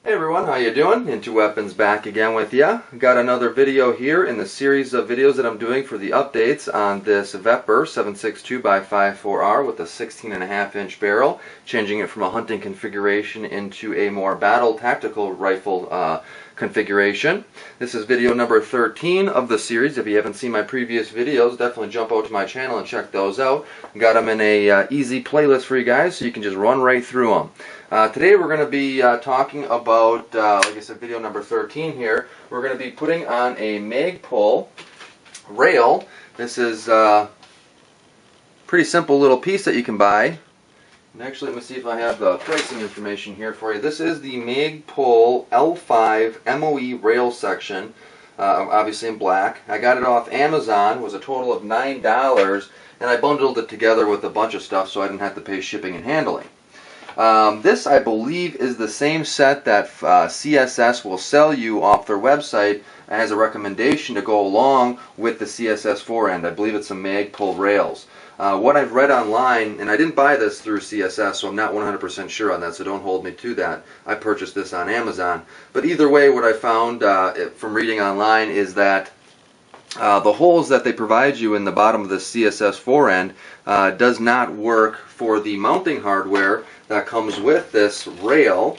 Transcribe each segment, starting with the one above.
Hey everyone, how you doing? IntoWeapons back again with ya. Got another video here in the series of videos that I'm doing for the updates on this VEPR 7.62x5.4R with a 16.5-inch barrel, changing it from a hunting configuration into a more battle tactical rifle configuration. This is video number 13 of the series. If you haven't seen my previous videos, definitely jump out to my channel and check those out. Got them in a easy playlist for you guys so you can just run right through them. Today we're going to be talking about, like I said, video number 13 here. We're going to be putting on a Magpul rail. This is a pretty simple little piece that you can buy. And actually, let me see if I have the pricing information here for you. This is the Magpul L5 MOE rail section, obviously in black. I got it off Amazon. It was a total of $9, and I bundled it together with a bunch of stuff so I didn't have to pay shipping and handling. This, I believe, is the same set that CSS will sell you off their website as a recommendation to go along with the CSS forend. I believe it's some Magpul rails. What I've read online, and I didn't buy this through CSS, so I'm not 100% sure on that, so don't hold me to that. I purchased this on Amazon. But either way, what I found from reading online is that the holes that they provide you in the bottom of the CSS forend does not work for the mounting hardware that comes with this rail.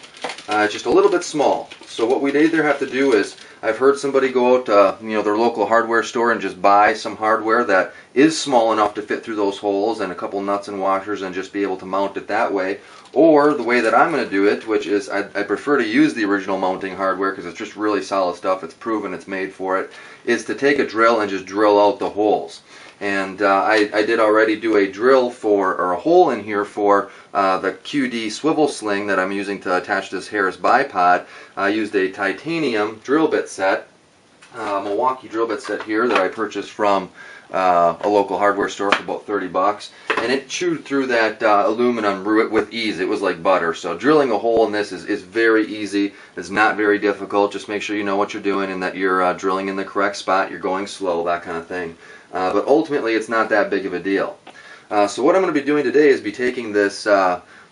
It's just a little bit small. So what we'd either have to do is, I've heard somebody go out to their local hardware store and just buy some hardware that is small enough to fit through those holes and a couple nuts and washers and just be able to mount it that way. Or the way that I'm going to do it, which is I prefer to use the original mounting hardware because it's just really solid stuff, it's proven, it's made for it, is to take a drill and just drill out the holes. And I did already do a drill or a hole in here for the QD swivel sling that I'm using to attach this Harris Bipod. I used a titanium drill bit set, Milwaukee drill bit set here that I purchased from a local hardware store for about 30 bucks, and it chewed through that aluminum with ease. It was like butter. So drilling a hole in this is very easy. It's not very difficult. Just make sure you know what you're doing and that you're drilling in the correct spot, you're going slow, that kind of thing. But ultimately it's not that big of a deal. So what I'm going to be doing today is be taking this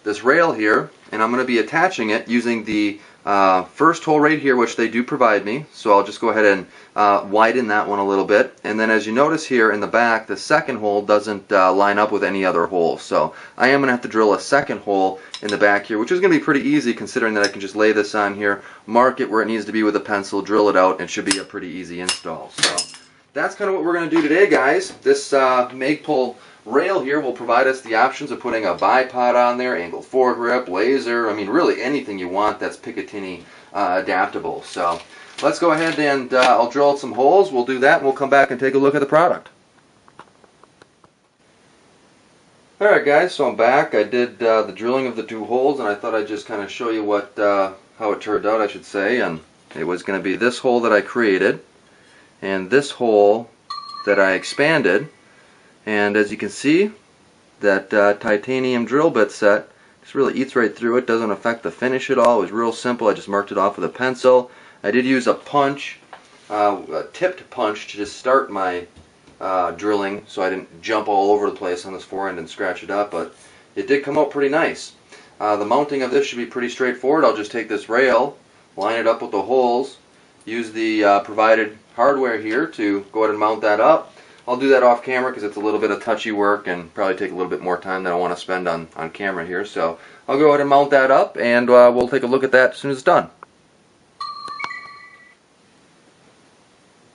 this rail here, and I'm going to be attaching it using the first hole right here, which they do provide me. So I'll just go ahead and widen that one a little bit. And then as you notice here in the back, the second hole doesn't line up with any other holes. So I am going to have to drill a second hole in the back here, which is going to be pretty easy considering that I can just lay this on here, mark it where it needs to be with a pencil, drill it out, and it should be a pretty easy install. So that's kind of what we're going to do today, guys. This Magpul rail here will provide us the options of putting a bipod on there, angled foregrip, laser, I mean really anything you want that's Picatinny adaptable. So let's go ahead and I'll drill out some holes. We'll do that and we'll come back and take a look at the product. Alright guys, so I'm back. I did the drilling of the two holes, and I thought I'd just kind of show you what how it turned out, I should say. And it was going to be this hole that I created and this hole that I expanded. And as you can see, that titanium drill bit set just really eats right through it, doesn't affect the finish at all. It was real simple. I just marked it off with a pencil. I did use a punch, a tipped punch, to just start my drilling so I didn't jump all over the place on this forend and scratch it up, but it did come out pretty nice. The mounting of this should be pretty straightforward. I'll just take this rail, line it up with the holes, use the provided hardware here to go ahead and mount that up. I'll do that off camera because it's a little bit of touchy work and probably take a little bit more time than I want to spend on camera here. So I'll go ahead and mount that up, and we'll take a look at that as soon as it's done.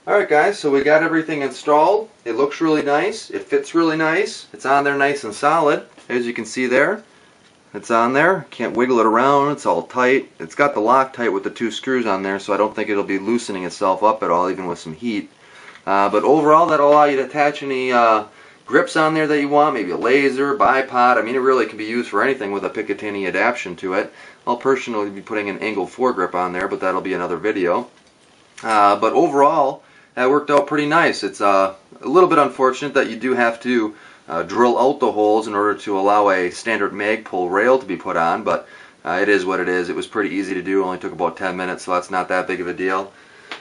Alright guys, so we got everything installed. It looks really nice. It fits really nice. It's on there nice and solid. As you can see there, it's on there. Can't wiggle it around. It's all tight. It's got the Loctite with the two screws on there, so I don't think it'll be loosening itself up at all, even with some heat. But overall, that'll allow you to attach any grips on there that you want, maybe a laser, bipod. I mean, it really can be used for anything with a Picatinny adaptation to it. I'll personally be putting an angled foregrip on there, but that'll be another video. But overall, that worked out pretty nice. It's a little bit unfortunate that you do have to drill out the holes in order to allow a standard Magpul rail to be put on, but it is what it is. It was pretty easy to do. It only took about 10 minutes, so that's not that big of a deal.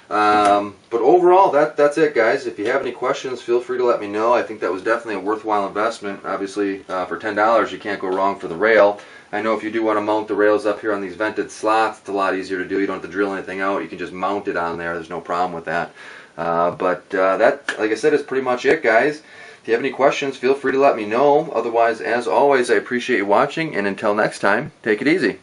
But overall, that's it, guys. If you have any questions, feel free to let me know. I think that was definitely a worthwhile investment. Obviously, for $10, you can't go wrong for the rail. I know if you do want to mount the rails up here on these vented slots, it's a lot easier to do. You don't have to drill anything out. You can just mount it on there. There's no problem with that. That, like I said, is pretty much it, guys. If you have any questions, feel free to let me know. Otherwise, as always, I appreciate you watching, and until next time, take it easy.